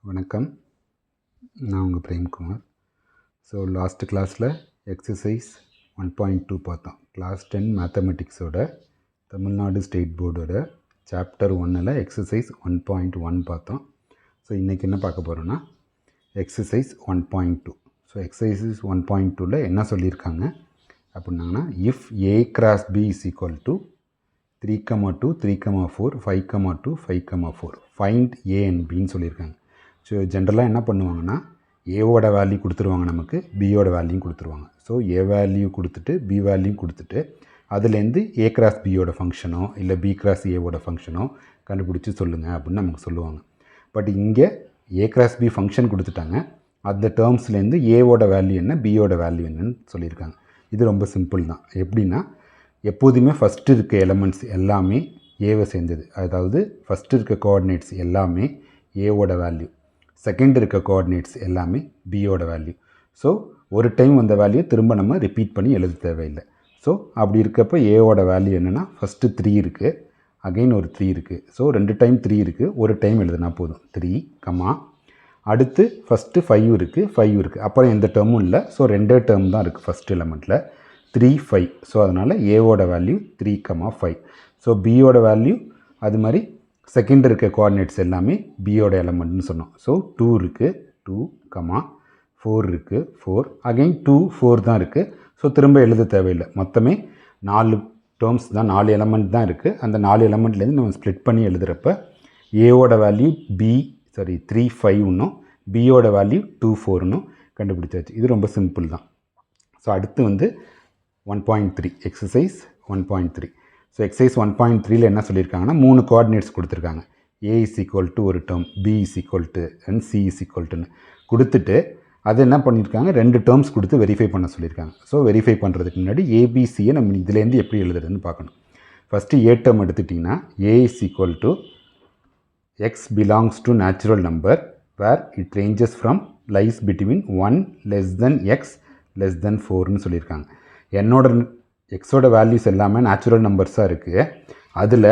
வணக்கம், நான் உங்கள் பிரேம்குமார். ஸோ லாஸ்ட் கிளாஸில் எக்ஸசைஸ் 1.2 பார்த்தோம். கிளாஸ் 10 மேத்தமெட்டிக்ஸோட தமிழ்நாடு ஸ்டேட் போர்டோட சாப்டர் 1ல் எக்ஸசைஸ் 1.1 பார்த்தோம். ஸோ இன்றைக்கி என்ன பார்க்க போகிறோன்னா எக்ஸசைஸ் 1.2. ஸோ எக்ஸசைஸ் 1.2ல் என்ன சொல்லியிருக்காங்க அப்படின்னாங்கன்னா, if A cross B is equal to 3,2, 3,4, 5,2, 5,4 find A and பின்னு சொல்லியிருக்காங்க. ஸோ ஜென்ரலாக என்ன பண்ணுவாங்கன்னா, ஏவோட வேல்யூ கொடுத்துருவாங்க, நமக்கு பியோட வேல்யூ கொடுத்துருவாங்க. ஸோ ஏ வேல்யூ கொடுத்துட்டு பி வேல்யூ கொடுத்துட்டு அதுலேருந்து ஏ கிராஸ் பியோட ஃபங்க்ஷனோ இல்லை பி கிராஸ் ஏவோட ஃபங்க்ஷனோ கண்டுபிடிச்சி சொல்லுங்கள் அப்படின்னு நமக்கு சொல்லுவாங்க. பட் இங்கே ஏ கிராஸ் பி ஃபங்க்ஷன் கொடுத்துட்டாங்க, அந்த டேர்ம்ஸ்லேருந்து ஏவோட வேல்யூ என்ன பியோட வேல்யூ என்னன்னு சொல்லியிருக்காங்க. இது ரொம்ப சிம்பிள் தான். எப்படின்னா, எப்போதுமே ஃபஸ்ட்டு இருக்க எலமெண்ட்ஸ் எல்லாமே ஏவை சேர்ந்தது. அதாவது ஃபஸ்ட்டு இருக்க கோஆர்டினேட்ஸ் எல்லாமே ஏவோட வேல்யூ, செகண்ட் இருக்க கோஆர்டினேட்ஸ் எல்லாமே பியோட வேல்யூ. ஸோ ஒரு டைம் அந்த வேல்யூ திரும்ப நம்ம ரிப்பீட் பண்ணி எழுத தேவையில்லை. ஸோ அப்படி இருக்கப்போ ஏவோட வேல்யூ என்னென்னா, ஃபஸ்ட்டு 3 இருக்குது, அகெயின் ஒரு 3 இருக்குது. ஸோ 2 டைம் 3 இருக்குது, ஒரு டைம் எழுதுனா போதும். 3, அடுத்து ஃபஸ்ட்டு 5 இருக்குது, 5 இருக்குது, அப்புறம் எந்த டேர்மும் இல்லை. ஸோ 2 டேர்ம் தான் இருக்குது ஃபஸ்ட் எலமெண்ட்டில், 3, 5. ஸோ அதனால் ஏவோட வேல்யூ 3, 5. ஸோ பியோட வேல்யூ அது மாதிரி செகண்ட் இருக்க கோஆர்டினேட்ஸ் எல்லாமே பியோட எலமெண்ட்னு சொன்னோம். ஸோ 2 இருக்குது, 2, 4 இருக்குது, 4, அகெயின் 2, 4 தான் இருக்குது. ஸோ திரும்ப எழுத தேவையில்லை. மொத்தமே 4 டேர்ம்ஸ் தான், 4 எலமெண்ட் தான் இருக்குது. அந்த 4 எலமெண்ட்லேருந்து நம்ம ஸ்ப்ளிட் பண்ணி எழுதுகிறப்ப ஏவோட வேல்யூ 3, 5 பியோட வேல்யூ 2, 4 கண்டுபிடிச்சாச்சு. இது ரொம்ப சிம்பிள் தான். ஸோ அடுத்து வந்து 1.3 எக்ஸசைஸ் 1.3. ஸோ எக்ஸசைஸ் 1.3ல் என்ன சொல்லியிருக்காங்கன்னா, 3 கோஆர்டினேட்ஸ் கொடுத்துருக்காங்க. ஏ இஸ் ஈக்குவல் டு ஒரு term, B is equal to and C is equal டுன்னு கொடுத்துட்டு அது என்ன பண்ணியிருக்காங்க, 2 டேர்ம்ஸ் கொடுத்து வெரிஃபை பண்ண சொல்லியிருக்காங்க. ஸோ வெரிஃபை பண்ணுறதுக்கு முன்னாடி ஏபிசியை நம்ம இதுலேருந்து எப்படி எழுதுறதுன்னு பார்க்கணும். ஃபஸ்ட்டு ஏ டேர்ம் எடுத்துட்டிங்கன்னா, A is equal to x belongs to natural number where it ranges from lies between 1 less than x less than 4ன்னு சொல்லியிருக்காங்க. என்னோட எக்ஸோட வேல்யூஸ் எல்லாமே நேச்சுரல் நம்பர்ஸாக இருக்குது. அதில்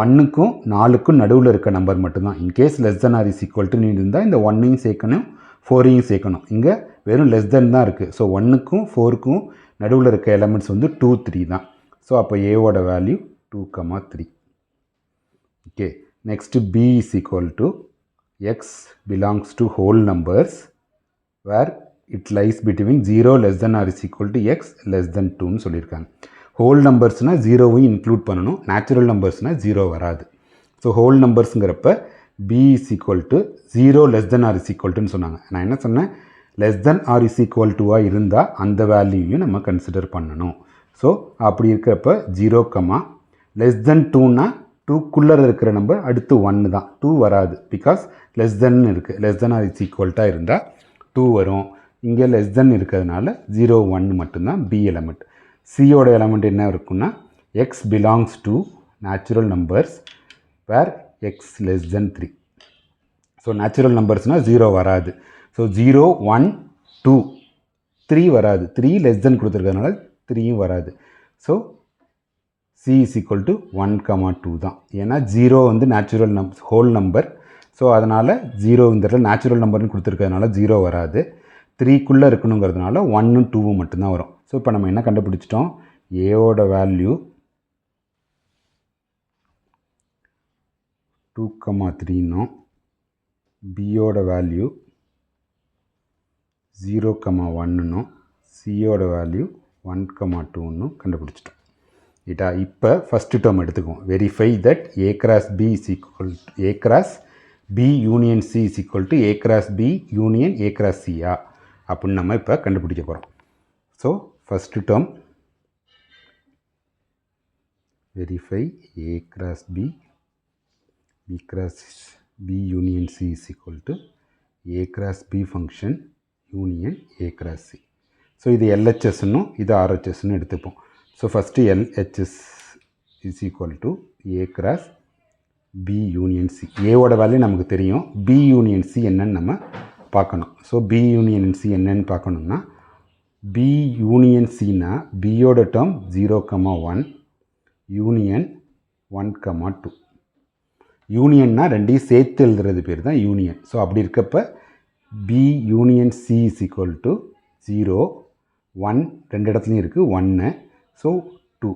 1க்கும் 4க்கும் நடுவில் இருக்க நம்பர் மட்டும்தான். In case less than or is equal to இருந்தால் இந்த 1ஐயும் சேர்க்கணும், 4ஐயும் சேர்க்கணும். இங்கே வெறும் லெஸ் தென் தான் இருக்குது. ஸோ 1க்கும் 4க்கும் நடுவில் இருக்க எலமெண்ட்ஸ் வந்து 2, 3 தான். ஸோ அப்போ ஏவோட value 2, 3. Okay, next B is equal to x belongs to whole numbers where it lies between 0 less than or is equal to x less than 2ன்னு சொல்லியிருக்காங்க. ஹோல் நம்பர்ஸ்னால் 0வையும் இன்க்ளூட் பண்ணணும், நேச்சுரல் நம்பர்ஸ்னால் 0 வராது. ஸோ ஹோல் நம்பர்ஸுங்கிறப்ப B is equal to 0 less than or is equal டுன்னு சொன்னாங்க. நான் என்ன சொன்னேன், less than or is equal டுவாக இருந்தால் அந்த வேல்யூவையும் நம்ம கன்சிடர் பண்ணணும். ஸோ அப்படி இருக்கிறப்ப 0, லெஸ் தென் 2னா 2க்குள்ளே இருக்கிற நம்பர் அடுத்து 1 தான், 2 வராது. பிகாஸ் லெஸ் தென் இருக்குது, லெஸ் தென் ஆர் இஸ் ஈக்குவல்ட்டாக இருந்தால் 2 வரும். இங்கே லெஸ் தென் இருக்கிறதுனால 0, 1 மட்டும்தான் பி எலமெண்ட். சியோட எலமெண்ட் என்ன இருக்குன்னா, x belongs to natural numbers where x less than 3. So natural நம்பர்ஸ்னால் 0 வராது. ஸோ 0, 1, 2, 3 வராது. 3 லெஸ் தென் கொடுத்துருக்கிறதுனால 3யும் வராது. So C is equal to 1, 2 தான். ஏன்னா 0 வந்து நேச்சுரல் ஹோல் நம்பர். ஸோ அதனால் 0 இந்த இடத்துல நேச்சுரல் நம்பர்னு கொடுத்துருக்கிறதுனால 0 வராது. 3க்குள்ளே இருக்கணுங்கிறதுனால 1, 2 மட்டும்தான் வரும். ஸோ இப்போ நம்ம என்ன கண்டுபிடிச்சிட்டோம், ஏவோட வேல்யூ 2, 3ன்னும் பியோட வேல்யூ 0, 1ன்னும் சியோட வேல்யூ 1, 2ன்னும் கண்டுபிடிச்சிட்டோம். ரைட்டா? இப்போ ஃபஸ்ட்டு டேர்ம் எடுத்துக்குவோம். Verify that A cross B is equal A cross B union C is equal to A cross B union A cross சியா அப்படின்னு நம்ம இப்போ கண்டுபிடிக்க போகிறோம். So first term verify A cross B cross B union C is equal to A cross B function union A cross C. So இது எல்ஹெச்எஸ்ன்னும் இது ஆர்ஹெச்எஸ்ன்னு எடுத்துப்போம். So first LHS is equal to A cross B union C. ஏவோட value நமக்கு தெரியும், B union C என்னன்னு நம்ம பார்க்கணும். ஸோ பி யூனியன் சி என்னன்னு பார்க்கணும்னா, பி யூனியன் சின்னா பியோட டேர்ம் 0, 1 யூனியன் 1, 2. யூனியன்னா ரெண்டையும் சேர்த்து எழுதுறது பேர் தான் யூனியன். ஸோ அப்படி இருக்கப்போ B union C is equal to 0 1 ரெண்டு இடத்துலையும் இருக்குது 1. ஸோ 2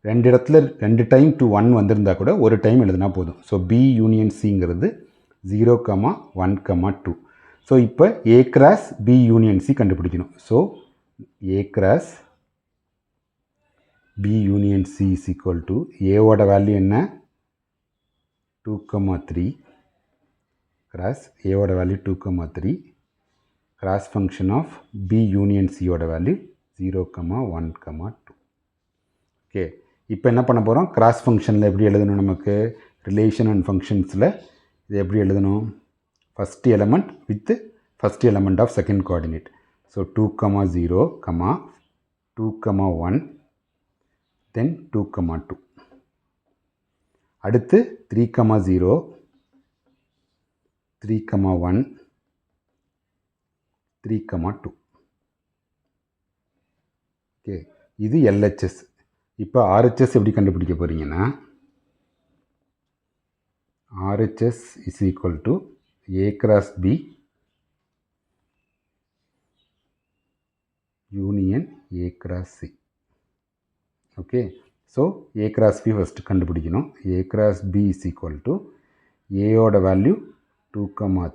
ரெண்டு இடத்துல 2 டைம் டு 1 வந்திருந்தால் கூட ஒரு டைம் எழுதுனா போதும். ஸோ பி யூனியன் சிங்கிறது 0, 1, 2. ஸோ இப்போ A cross B union C கண்டுபிடிக்கணும். So A cross B union C is equal to ஏவோட வேல்யூ என்ன 2, 3 கிராஸ் ஏவோட value 2, 3 cross function of B union சியோட வேல்யூ 0, 1, 2. ஓகே, இப்போ என்ன பண்ண போகிறோம்? கிராஸ் ஃபங்க்ஷனில் எப்படி எழுதணும்? நமக்கு ரிலேஷன் அண்ட் ஃபங்க்ஷன்ஸில் இது எப்படி எழுதணும்? First element with first element of second coordinate. So 2, 0, 2, 1 then 2, 2. அடுத்து 3, 0, 3, 1, 3, 2. ஓகே, இது எல்ஹெச்எஸ். இப்போ ஆர்ஹெச்எஸ் எப்படி கண்டுபிடிக்க போகிறீங்கன்னா RHS is equal to A cross B union A cross C. Okay, so A cross B first கண்டுபிடிக்கணும். A cross B is equal to ஏயோட value 2,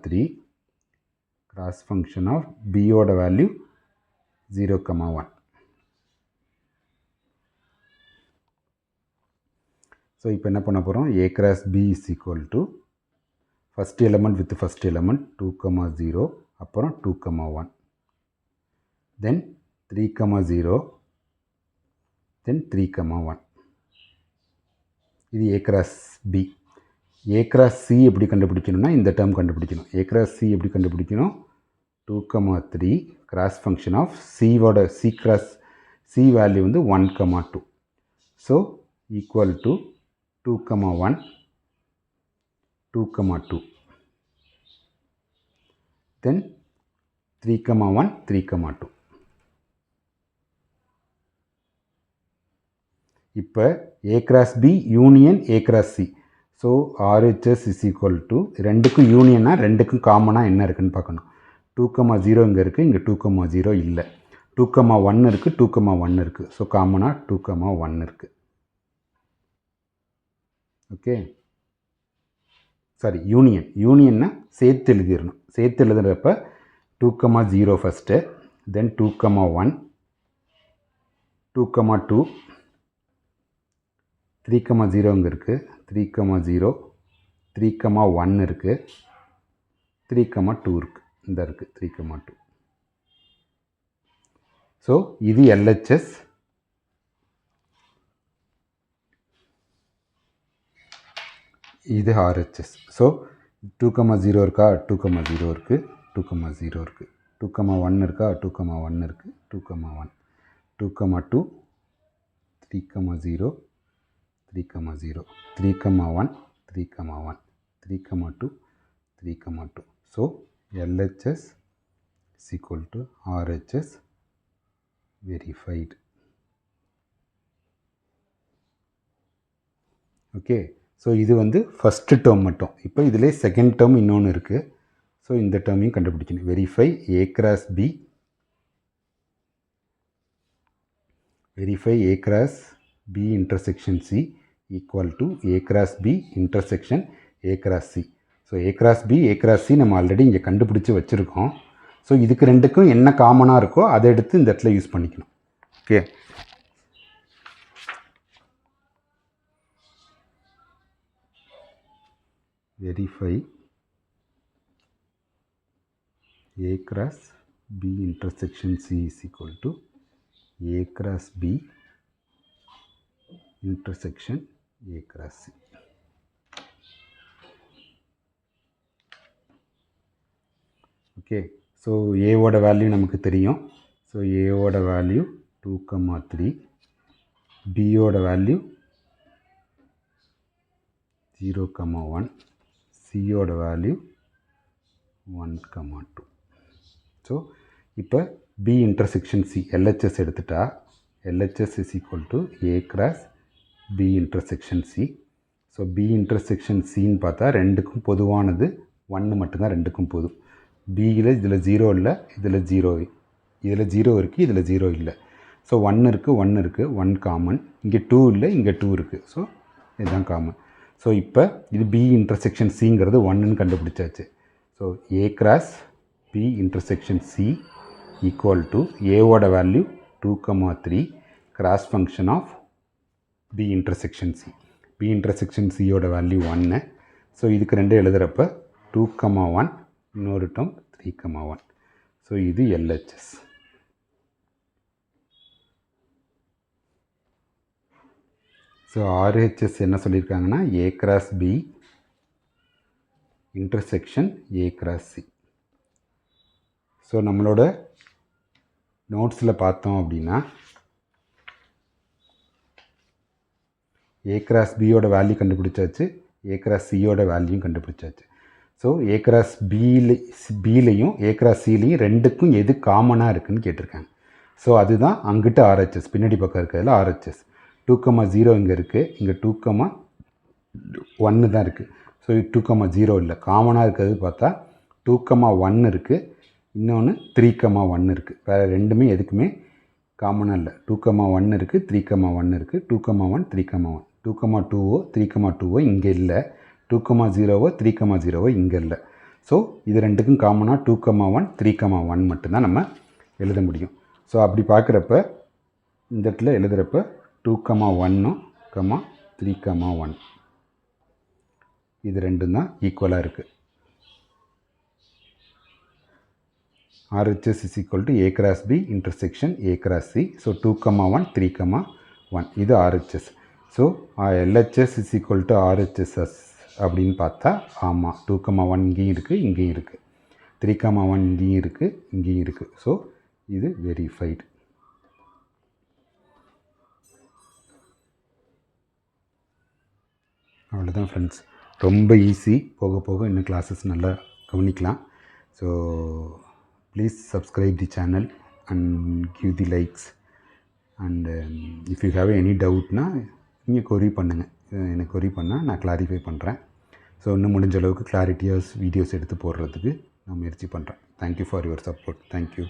3 cross function of பியோட value 0, 1. So இப்போ என்ன பண்ண போகிறோம்? A cross B is equal to first element with first element 2, 0 அப்புறம் 2, 1 தென் 3, 0 தென் 3, 1. இது A cross B. A cross C எப்படி கண்டுபிடிக்கணும்னா இந்த டேர்ம் கண்டுபிடிக்கணும். ஏ கிராஸ் சி எப்படி கண்டுபிடிக்கணும்? 2, 3 கிராஸ் ஃபங்க்ஷன் ஆஃப் சியோட சி கிராஸ் சி வேல்யூ வந்து 1, 2. So equal to 2, 1, 2, 2 then 3, 1, 3, 2. இப்போ A cross B union A cross C. So RHS is equal to ரெண்டுக்கும் யூனியனாக ரெண்டுக்கும் காமனாக என்ன இருக்குதுன்னு பார்க்கணும். 2, 0 இங்கே இருக்குது, இங்கே 2, 0 இல்லை. 2, 1 இருக்குது, 2, 1 இருக்குது. ஸோ காமனாக 2, 1 இருக்குது. Okay, sorry union. யூனியன்னா சேர்த்து எழுதிடணும். சேர்த்து எழுதுறப்ப 2, 0 ஃபஸ்ட்டு தென் 2, 1 2, 2 3, 0 இங்கே இருக்குது, 3, 0 3, 1 இருக்குது, 3, 2 இருக்குது, இந்த இருக்குது 3, 2. ஸோ இது எல்ஹெச்எஸ். இது ஆர்ஹெச்எஸ். ஸோ 2, 0 இருக்கா? 2, 0 இருக்குது, 2, 0 இருக்குது. 2, 1 இருக்கா? 2, 1 இருக்குது, 2, 1 2, 2 3, 0 3, 0 3, 1 3, 1 3, 2 3, 2. So LHS is equal to RHS verified. Okay, so இது வந்து ஃபஸ்ட்டு டேர்ம் மட்டும். இப்போ இதிலே செகண்ட் டேர்ம் இன்னொன்று இருக்குது. ஸோ இந்த டேர்மையும் கண்டுபிடிக்கணும். Verify A cross B, verify A cross B intersection C equal to A cross B intersection A cross C. So A cross B A cross C நம்ம already இங்கே கண்டுபிடிச்சி வச்சுருக்கோம். ஸோ இதுக்கு ரெண்டுக்கும் என்ன காமனாக இருக்கோ அதை எடுத்து இந்த இடத்துல யூஸ் பண்ணிக்கணும். Okay, verify A cross B intersection C is equal to A cross B intersection A cross C. Okay, so A ஓட வேல்யூ நமக்கு தெரியும். So A ஓட வேல்யூ 2, 3, B ஓட வேல்யூ 0, 1, சியோட வேல்யூ 1, 2. ஸோ இப்போ பி இன்டர்செக்ஷன் சி எல்ஹெச்எஸ் எடுத்துட்டா LHS is equal to A cross B intersection C. So B intersection சின்னு பார்த்தா ரெண்டுக்கும் பொதுவானது 1 மட்டும்தான் ரெண்டுக்கும் பொது. பியில் இதில் 0 இல்லை, இதில் 0 இருக்குது, இதில் 0 இல்லை. ஸோ 1 இருக்குது, 1 காமன். இங்கே 2 இல்லை, இங்கே 2 இருக்குது. ஸோ இதுதான் காமன். ஸோ இப்போ இது பி இன்டர்செக்ஷன் சிங்கிறது 1ன்னு கண்டுபிடிச்சாச்சு. So A cross B intersection C equal to ஏவோட value 2,3 cross function of B intersection C. B intersection சியோட வேல்யூ 1. ஸோ இதுக்கு ரெண்டு எழுதுகிறப்ப 2,1 இன்னொரு டேர்ம் 3,1. ஸோ இது LHS. ஸோ RHS என்ன சொல்லியிருக்காங்கன்னா A cross B intersection A cross C. So நம்மளோட நோட்ஸில் பார்த்தோம் அப்படின்னா ஏ கிராஸ் பியோட வேல்யூ கண்டுபிடிச்சாச்சு, ஏ கிராஸ் சியோட வேல்யூயும் கண்டுபிடிச்சாச்சு. ஸோ ஏ கிராஸ் பிலையும் ஏ கிராஸ் சிலையும் ரெண்டுக்கும் எது காமனாக இருக்குதுன்னு கேட்டிருக்காங்க. ஸோ அதுதான் அங்கிட்ட RHS, பின்னாடி பக்கம் இருக்கிறதுல RHS. 2,0 இங்கே இருக்குது, இங்கே 2,1 தான் இருக்குது. ஸோ 2,0 இல்லை. காமனாக இருக்கிறது பார்த்தா 2,1 இருக்குது, இன்னொன்று 3,1 இருக்குது. வேறு ரெண்டுமே எதுக்குமே காமனாக இல்லை. 2,1 இருக்குது, 3,1 இருக்குது. 2,1 3,1. 2,2 3,2 இங்கே இல்லை. 2,0 3,0 இங்கே இல்லை. ஸோ இது ரெண்டுக்கும் காமனாக 2,1 3,1 மட்டும்தான் நம்ம எழுத முடியும். ஸோ அப்படி பார்க்குறப்ப இந்த இடத்துல எழுதுகிறப்ப 2,1 3,1 இது ரெண்டும் தான் ஈக்குவலாக இருக்குது. RHS is equal to A cross B intersection A cross C. So 2,1 3,1 இது RHS. So LHS is equal to RHS அப்படின்னு பார்த்தா ஆமாம், 2,1 இங்கேயும் இருக்குது, இங்கேயும் இருக்குது. 3,1 இங்கேயும் இருக்குது, இங்கேயும் இருக்குது. ஸோ இது வெரிஃபைடு. அவ்வளோதான் ஃப்ரெண்ட்ஸ். ரொம்ப ஈஸி. போக போக இன்னும் கிளாஸஸ் நல்லா கவனிக்கலாம். So please subscribe the channel and give the likes, and if you have any doubtனா நீங்கள் கொரி பண்ணுங்கள். எனக்கு கொரி பண்ணால் நான் கிளாரிஃபை பண்ணுறேன். ஸோ இன்னும் முடிஞ்ச அளவுக்கு கிளாரிட்டியாக வீடியோஸ் எடுத்து போடுறதுக்கு நான் முயற்சி பண்ணுறேன். Thank you for your support. Thank you.